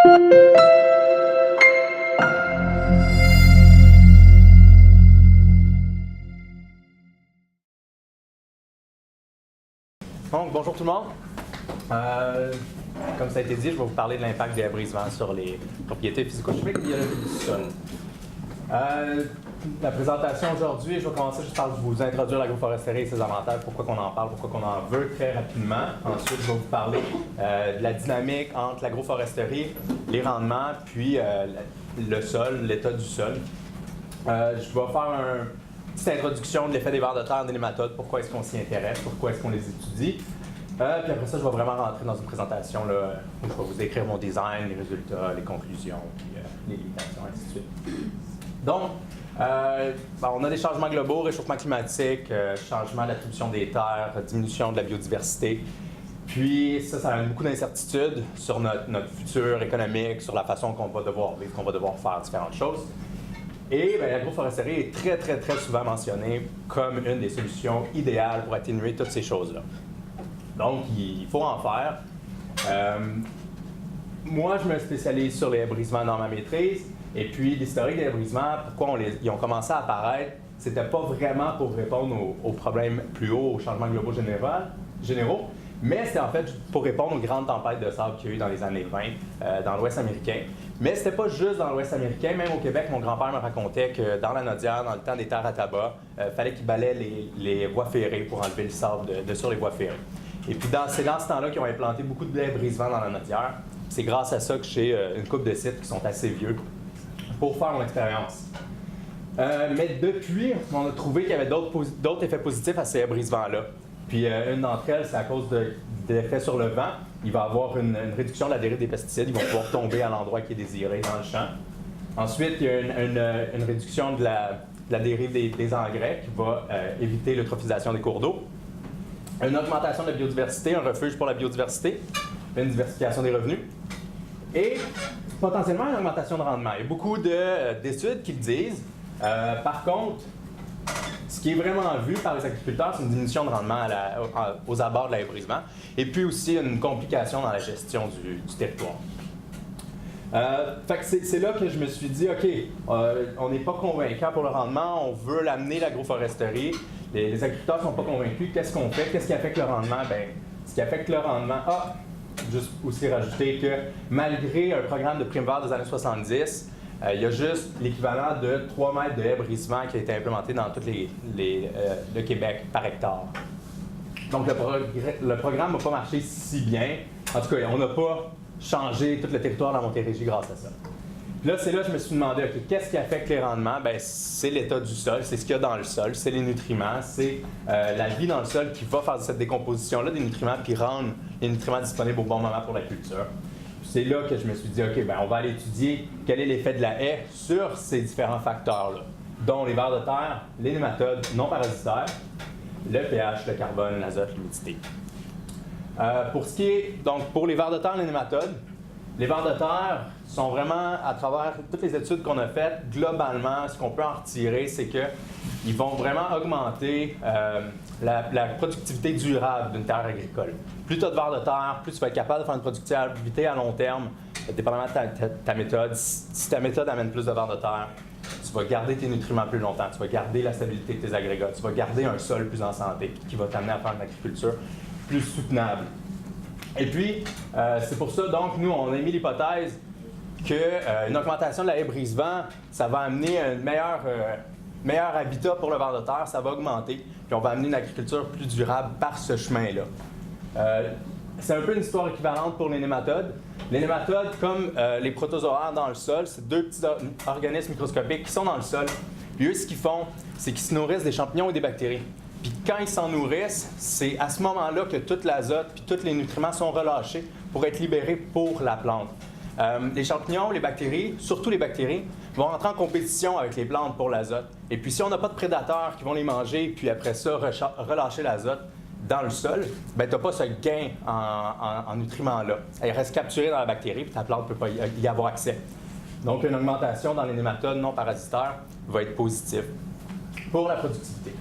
Donc, bonjour tout le monde. Comme ça a été dit, je vais vous parler de l'impact des abrissements sur les propriétés physico-chimiques et biologiques du sol. La présentation aujourd'hui, je vais commencer juste par vous introduire l'agroforesterie et ses avantages, pourquoi on en parle, pourquoi on en veut très rapidement. Ensuite, je vais vous parler de la dynamique entre l'agroforesterie, les rendements, puis le sol, l'état du sol. Je vais faire une petite introduction de l'effet des vers de terre, des nématodes, pourquoi est-ce qu'on s'y intéresse, pourquoi est-ce qu'on les étudie. Puis après ça, je vais vraiment rentrer dans une présentation là, où je vais vous décrire mon design, les résultats, les conclusions, puis les limitations, ainsi de suite. Donc, on a des changements globaux, réchauffement climatique, changement d'attribution des terres, diminution de la biodiversité. Puis ça a beaucoup d'incertitudes sur notre futur économique, sur la façon qu'on va devoir vivre, qu'on va devoir faire différentes choses. Et l'agroforesterie est très, très, très souvent mentionnée comme une des solutions idéales pour atténuer toutes ces choses-là. Donc, il faut en faire. Moi, je me spécialise sur les brisements dans ma maîtrise. Et puis, l'historique des brisements, pourquoi ils ont commencé à apparaître, c'était pas vraiment pour répondre aux problèmes plus hauts, aux changements globaux généraux, mais c'était en fait pour répondre aux grandes tempêtes de sable qu'il y a eu dans les années 20 dans l'Ouest américain. Mais c'était pas juste dans l'Ouest américain, même au Québec, mon grand-père me racontait que dans la Nodière, dans le temps des terres à tabac, fallait qu'il balaie les voies ferrées pour enlever le sable de sur les voies ferrées. Et puis c'est dans ce temps-là qu'ils ont implanté beaucoup de brisements dans la Nodière. C'est grâce à ça que j'ai une couple de sites qui sont assez vieux pour faire mon expérience. Mais depuis, on a trouvé qu'il y avait d'autres effets positifs à ces brisements-là. Puis une d'entre elles, c'est à cause de l'effet sur le vent. Il va y avoir une réduction de la dérive des pesticides. Ils vont pouvoir tomber à l'endroit qui est désiré dans le champ. Ensuite, il y a une réduction de la dérive des engrais qui va éviter l'eutrophisation des cours d'eau. Une augmentation de la biodiversité, un refuge pour la biodiversité, une diversification des revenus. Et potentiellement une augmentation de rendement. Il y a beaucoup d'études qui le disent. Par contre, ce qui est vraiment vu par les agriculteurs, c'est une diminution de rendement aux abords de l'abrisement et puis aussi une complication dans la gestion du territoire. Fait que c'est là que je me suis dit, OK, on n'est pas convaincant pour le rendement, on veut l'amener l'agroforesterie. Les agriculteurs ne sont pas convaincus. Qu'est-ce qu'on fait? Qu'est-ce qui affecte le rendement? Bien, ce qui affecte le rendement... Juste aussi rajouter que malgré un programme de prime vert des années 70, il y a juste l'équivalent de 3 mètres de haies-brisement qui a été implémenté dans tout le Québec par hectare. Donc le programme n'a pas marché si bien. En tout cas, on n'a pas changé tout le territoire de la Montérégie grâce à ça. Puis là, c'est là que je me suis demandé, OK, qu'est-ce qui affecte les rendements? Bien, c'est l'état du sol, c'est ce qu'il y a dans le sol, c'est les nutriments, c'est la vie dans le sol qui va faire cette décomposition-là des nutriments puis rendre les nutriments disponibles au bon moment pour la culture. C'est là que je me suis dit, OK, bien, on va aller étudier quel est l'effet de la haie sur ces différents facteurs-là, dont les vers de terre, les nématodes non parasitaires, le pH, le carbone, l'azote, l'humidité. Pour ce qui est, donc, pour les vers de terre, les nématodes de terre sont vraiment, à travers toutes les études qu'on a faites, globalement, ce qu'on peut en retirer, c'est qu'ils vont vraiment augmenter la productivité durable d'une terre agricole. Plus tu as de vers de terre, plus tu vas être capable de faire une productivité à long terme, dépendamment de ta méthode. Si ta méthode amène plus de vers de terre, tu vas garder tes nutriments plus longtemps, tu vas garder la stabilité de tes agrégats, tu vas garder un sol plus en santé, qui va t'amener à faire une agriculture plus soutenable. Et puis, c'est pour ça, donc, nous, on a mis l'hypothèse qu'une augmentation de la haie brise-vent, ça va amener un meilleur habitat pour le ver de terre, ça va augmenter, puis on va amener une agriculture plus durable par ce chemin-là. C'est un peu une histoire équivalente pour les nématodes. Les nématodes, comme les protozoaires dans le sol, c'est deux petits organismes microscopiques qui sont dans le sol. Puis eux, ce qu'ils font, c'est qu'ils se nourrissent des champignons et des bactéries. Puis quand ils s'en nourrissent, c'est à ce moment-là que toute l'azote puis tous les nutriments sont relâchés pour être libérés pour la plante. Les champignons, les bactéries, surtout les bactéries, vont entrer en compétition avec les plantes pour l'azote. Et puis si on n'a pas de prédateurs qui vont les manger puis après ça relâcher l'azote dans le sol, bien tu n'as pas ce gain en nutriments-là. Elle reste capturée dans la bactérie puis ta plante ne peut pas y avoir accès. Donc une augmentation dans les nématodes non parasitaires va être positive pour la productivité.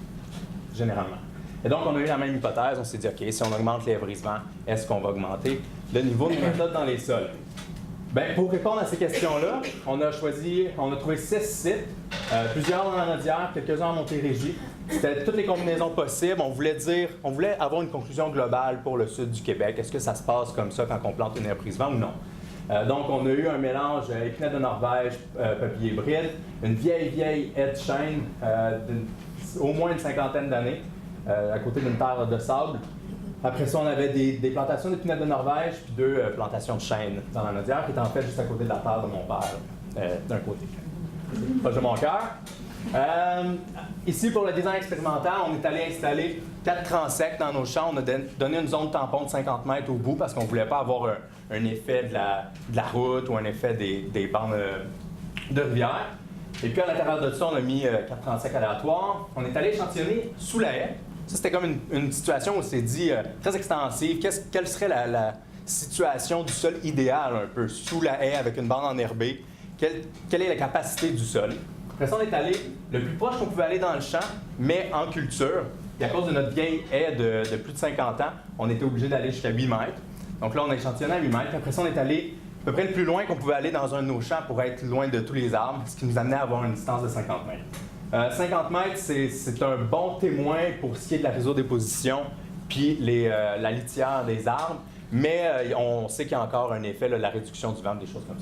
Généralement. Et donc, on a eu la même hypothèse. On s'est dit, OK, si on augmente les brisements, est-ce qu'on va augmenter le niveau de nématodes dans les sols? Bien, pour répondre à ces questions-là, on a trouvé 6 sites, plusieurs dans la Nodière, quelques-uns en Montérégie. C'était toutes les combinaisons possibles. On voulait avoir une conclusion globale pour le sud du Québec. Est-ce que ça se passe comme ça quand on plante une haie brisement ou non? Donc, on a eu un mélange épinette de Norvège, peuplier bride, une vieille haie de chêne au moins une cinquantaine d'années, à côté d'une terre de sable. Après ça, on avait des plantations d'épinette de Norvège, puis 2 plantations de chêne dans la Nodière, qui étaient en fait juste à côté de la terre de mon père, d'un côté. Proche de mon cœur. Ici, pour le design expérimental, on est allé installer 4 crans secs dans nos champs. On a donné une zone tampon de 50 mètres au bout parce qu'on ne voulait pas avoir un effet de la route ou un effet des bancs de rivière. Et puis, à l'intérieur de ça, on a mis 4 crans secs aléatoires. On est allé échantillonner sous la haie. Ça, c'était comme une situation où on s'est dit très extensive. Quelle serait la situation du sol idéal, un peu, sous la haie avec une bande enherbée? Quelle est la capacité du sol? Après ça, on est allé le plus proche qu'on pouvait aller dans le champ, mais en culture. Et à cause de notre vieille haie de plus de 50 ans, on était obligé d'aller jusqu'à 8 mètres. Donc là, on a échantillonné à 8 mètres. Après ça, on est allé à peu près le plus loin qu'on pouvait aller dans un de nos champs pour être loin de tous les arbres, ce qui nous amenait à avoir une distance de 50 mètres. 50 mètres, c'est un bon témoin pour ce qui est de la réseau-déposition puis la litière des arbres, mais on sait qu'il y a encore un effet, là, la réduction du vent, des choses comme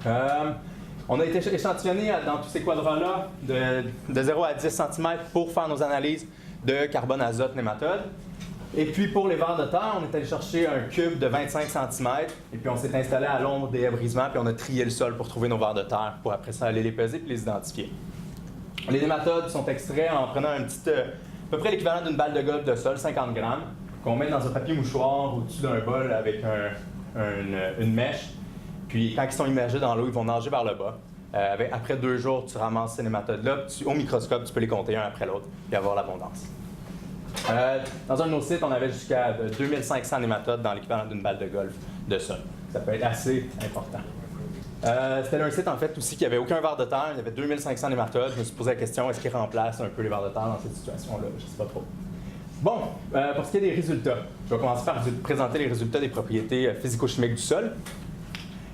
ça. On a été échantillonné dans tous ces quadrats-là de 0 à 10 cm pour faire nos analyses de carbone, azote, nématode. Et puis pour les vers de terre, on est allé chercher un cube de 25 cm et puis on s'est installé à l'ombre des haies brisements puis on a trié le sol pour trouver nos vers de terre pour après ça aller les peser et les identifier. Les nématodes sont extraits en prenant à peu près l'équivalent d'une balle de golf de sol, 50 grammes, qu'on met dans un papier mouchoir au-dessus d'un bol avec une mèche. Puis quand ils sont immergés dans l'eau, ils vont nager vers le bas. Après 2 jours, tu ramasses ces nématodes-là. Au microscope, tu peux les compter un après l'autre et avoir l'abondance. Dans un de nos sites, on avait jusqu'à 2500 nématodes dans l'équivalent d'une balle de golf de sol. Ça peut être assez important. C'était un site en fait aussi qui n'avait aucun ver de terre, il y avait 2500 nématodes. Je me suis posé la question, est-ce qu'ils remplacent un peu les vers de terre dans cette situation-là? Je ne sais pas trop. Bon, pour ce qui est des résultats, je vais commencer par vous présenter les résultats des propriétés physico-chimiques du sol.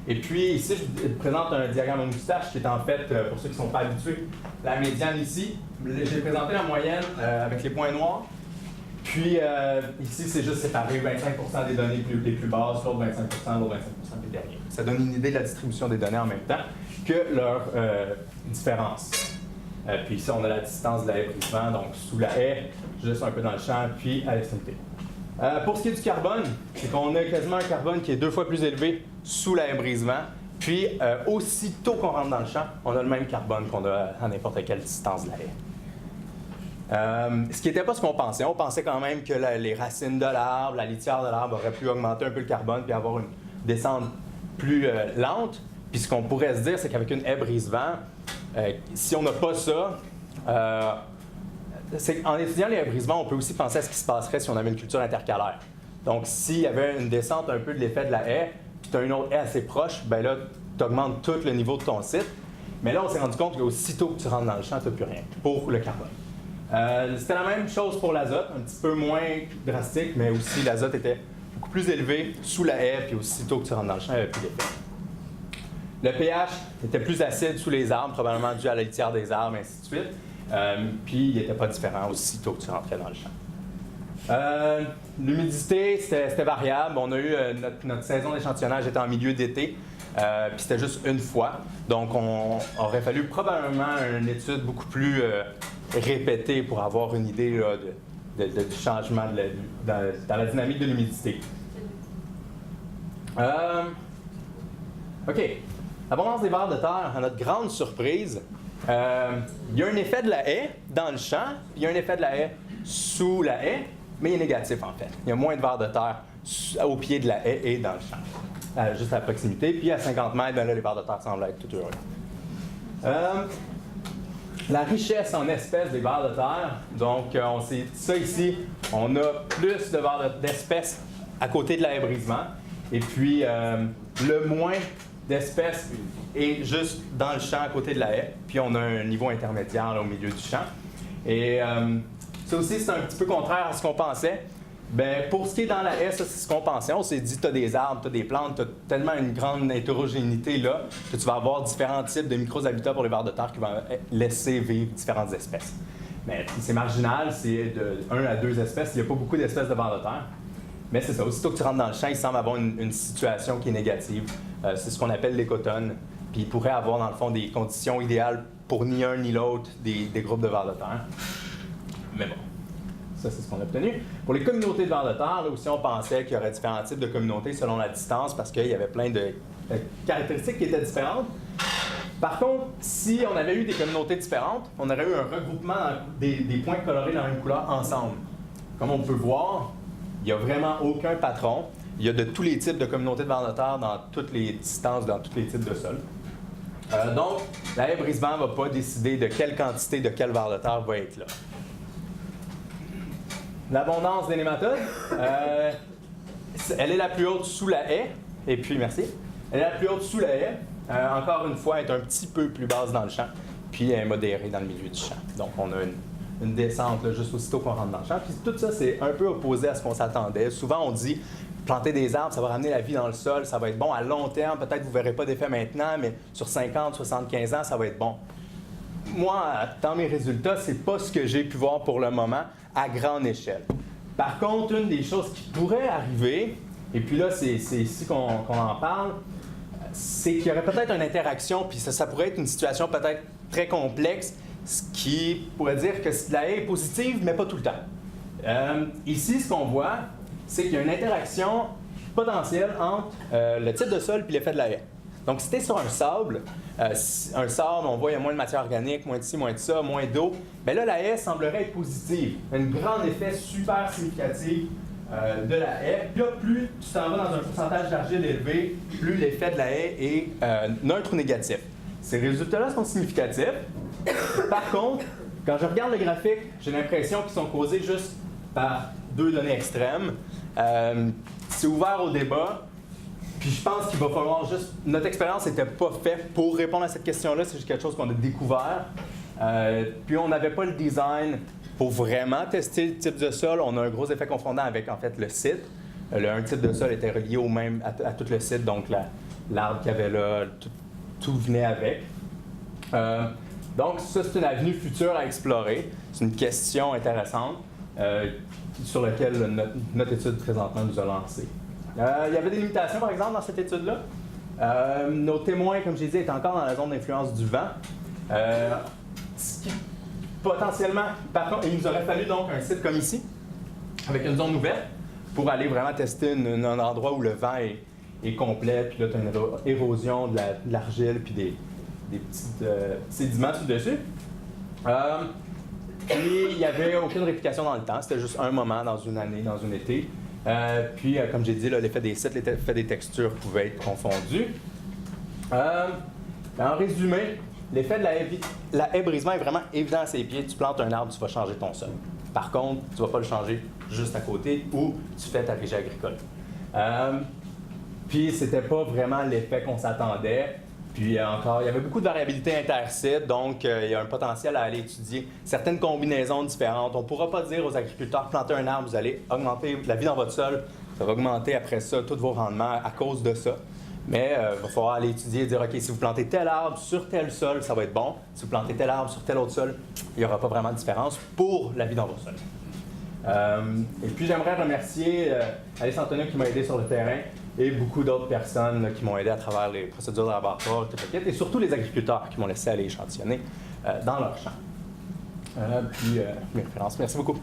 Et puis ici, je vous présente un diagramme à moustache qui est en fait, pour ceux qui ne sont pas habitués, la médiane ici. J'ai présenté la moyenne avec les points noirs. Puis ici, c'est juste séparé 25% des données les plus basses, l'autre 25%, l'autre 25% des derniers. Ça donne une idée de la distribution des données en même temps que leur différence. Puis ici, on a la distance de la haie brisement, donc sous la haie, juste un peu dans le champ, puis à l'extrémité. Pour ce qui est du carbone, c'est qu'on a quasiment un carbone qui est 2 fois plus élevé sous la haie brisement. Puis aussitôt qu'on rentre dans le champ, on a le même carbone qu'on a à n'importe quelle distance de la haie. Ce qui n'était pas ce qu'on pensait. On pensait quand même que les racines de l'arbre, la litière de l'arbre aurait pu augmenter un peu le carbone puis avoir une descente plus lente. Puis ce qu'on pourrait se dire, c'est qu'avec une haie brise-vent, si on n'a pas ça, en étudiant les haies brise-vent, on peut aussi penser à ce qui se passerait si on avait une culture intercalaire. Donc s'il y avait une descente un peu de l'effet de la haie, puis tu as une autre haie assez proche, bien là, tu augmentes tout le niveau de ton site. Mais là, on s'est rendu compte qu'aussitôt que tu rentres dans le champ, tu n'as plus rien pour le carbone. C'était la même chose pour l'azote, un petit peu moins drastique, mais aussi l'azote était beaucoup plus élevé sous la haie, puis aussitôt que tu rentres dans le champ, il n'y avait plus d'effet. Le pH était plus acide sous les arbres, probablement dû à la litière des arbres, ainsi de suite. Puis il n'était pas différent aussitôt que tu rentrais dans le champ. L'humidité, c'était variable. On a eu notre saison d'échantillonnage était en milieu d'été, puis c'était juste une fois. Donc on aurait fallu probablement une étude beaucoup plus répétée pour avoir une idée là, du changement dans la dynamique de l'humidité. OK. L'abondance des vers de terre, à notre grande surprise, il y a un effet de la haie dans le champ, puis il y a un effet de la haie sous la haie, mais il est négatif en fait. Il y a moins de vers de terre au pied de la haie et dans le champ, juste à proximité. Puis à 50 mètres, ben là, les vers de terre semblent être tout heureux. La richesse en espèces des vers de terre, donc ça ici, on a plus de vers d'espèces à côté de la haie brisement, et puis le moins d'espèces est juste dans le champ à côté de la haie, puis on a un niveau intermédiaire là, au milieu du champ. Et ça aussi, c'est un petit peu contraire à ce qu'on pensait. Ben, pour ce qui est dans la haie, ça, c'est ce qu'on pensait. On s'est dit, tu as des arbres, tu as des plantes, tu as tellement une grande hétérogénéité là que tu vas avoir différents types de micro-habitats pour les vers de terre qui vont laisser vivre différentes espèces. Mais c'est marginal, c'est de 1 à 2 espèces. Il n'y a pas beaucoup d'espèces de vers de terre. Mais c'est ça, aussitôt que tu rentres dans le champ, il semble avoir une situation qui est négative. C'est ce qu'on appelle l'écotone. Puis il pourrait avoir, dans le fond, des conditions idéales pour ni un ni l'autre des groupes de vers de terre. Mais bon, ça, c'est ce qu'on a obtenu. Pour les communautés de vers de terre, là aussi, on pensait qu'il y aurait différents types de communautés selon la distance parce qu'il y avait plein de caractéristiques qui étaient différentes. Par contre, si on avait eu des communautés différentes, on aurait eu un regroupement des points colorés dans la même couleur ensemble. Comme on peut voir, il n'y a vraiment aucun patron. Il y a de tous les types de communautés de vers de terre dans toutes les distances, dans tous les types de sols. Donc, la haie brise-vent ne va pas décider de quelle quantité de quel vers de terre va être là. L'abondance des nématodes, elle est la plus haute sous la haie. Et puis, merci. Elle est la plus haute sous la haie. Encore une fois, elle est un petit peu plus basse dans le champ. Puis, elle est modérée dans le milieu du champ. Donc, on a une descente là, juste aussitôt qu'on rentre dans le champ. Puis tout ça, c'est un peu opposé à ce qu'on s'attendait. Souvent, on dit planter des arbres, ça va ramener la vie dans le sol, ça va être bon à long terme. Peut-être que vous ne verrez pas d'effet maintenant, mais sur 50, 75 ans, ça va être bon. Moi, dans mes résultats, ce n'est pas ce que j'ai pu voir pour le moment à grande échelle. Par contre, une des choses qui pourrait arriver, et puis là, c'est ici qu'on en parle, c'est qu'il y aurait peut-être une interaction, puis ça pourrait être une situation peut-être très complexe, ce qui pourrait dire que la haie est positive, mais pas tout le temps. Ici, ce qu'on voit, c'est qu'il y a une interaction potentielle entre le type de sol et l'effet de la haie. Donc, si tu es sur un sable, on voit qu'il y a moins de matière organique, moins de ci, moins de ça, moins d'eau, bien là, la haie semblerait être positive. Un grand effet super significatif de la haie. Puis là, plus tu t'en vas dans un pourcentage d'argile élevé, plus l'effet de la haie est neutre ou négatif. Ces résultats-là sont significatifs. Par contre, quand je regarde le graphique, j'ai l'impression qu'ils sont causés juste par deux données extrêmes. C'est ouvert au débat. Puis je pense qu'il va falloir juste... Notre expérience n'était pas faite pour répondre à cette question-là. C'est juste quelque chose qu'on a découvert. Puis on n'avait pas le design pour vraiment tester le type de sol. On a un gros effet confondant avec, en fait, le site. Un type de sol était relié au même, à tout le site. Donc l'arbre qu'il y avait là, tout venait avec. Donc, ça, c'est une avenue future à explorer. C'est une question intéressante sur laquelle notre étude présentement nous a lancé. Il y avait des limitations, par exemple, dans cette étude-là. Nos témoins, comme j'ai dit, étaient encore dans la zone d'influence du vent. Ce qui, potentiellement, par contre, il nous aurait fallu donc un site comme ici, avec une zone ouverte, pour aller vraiment tester un endroit où le vent est complet, puis là, tu as une érosion de l'argile, puis des petits sédiments dessus. Puis, il n'y avait aucune réplication dans le temps. C'était juste un moment dans une année, dans un été. Puis, comme j'ai dit, l'effet des sites, l'effet des textures pouvaient être confondus. En résumé, l'effet de la haie brise-vent est vraiment évident à ses pieds. Tu plantes un arbre, tu vas changer ton sol. Par contre, tu ne vas pas le changer juste à côté où tu fais ta régie agricole. Puis, c'était pas vraiment l'effet qu'on s'attendait. Puis encore, il y avait beaucoup de variabilité inter-sites, donc il y a un potentiel à aller étudier certaines combinaisons différentes. On ne pourra pas dire aux agriculteurs, plantez un arbre, vous allez augmenter la vie dans votre sol, ça va augmenter après ça tous vos rendements à cause de ça. Mais il va falloir aller étudier et dire, OK, si vous plantez tel arbre sur tel sol, ça va être bon. Si vous plantez tel arbre sur tel autre sol, il n'y aura pas vraiment de différence pour la vie dans votre sol. Et puis j'aimerais remercier Alice Antonio qui m'a aidé sur le terrain et beaucoup d'autres personnes là, qui m'ont aidé à travers les procédures de laboratoire, et surtout les agriculteurs qui m'ont laissé aller échantillonner dans leur champ. Puis mes références. Merci beaucoup.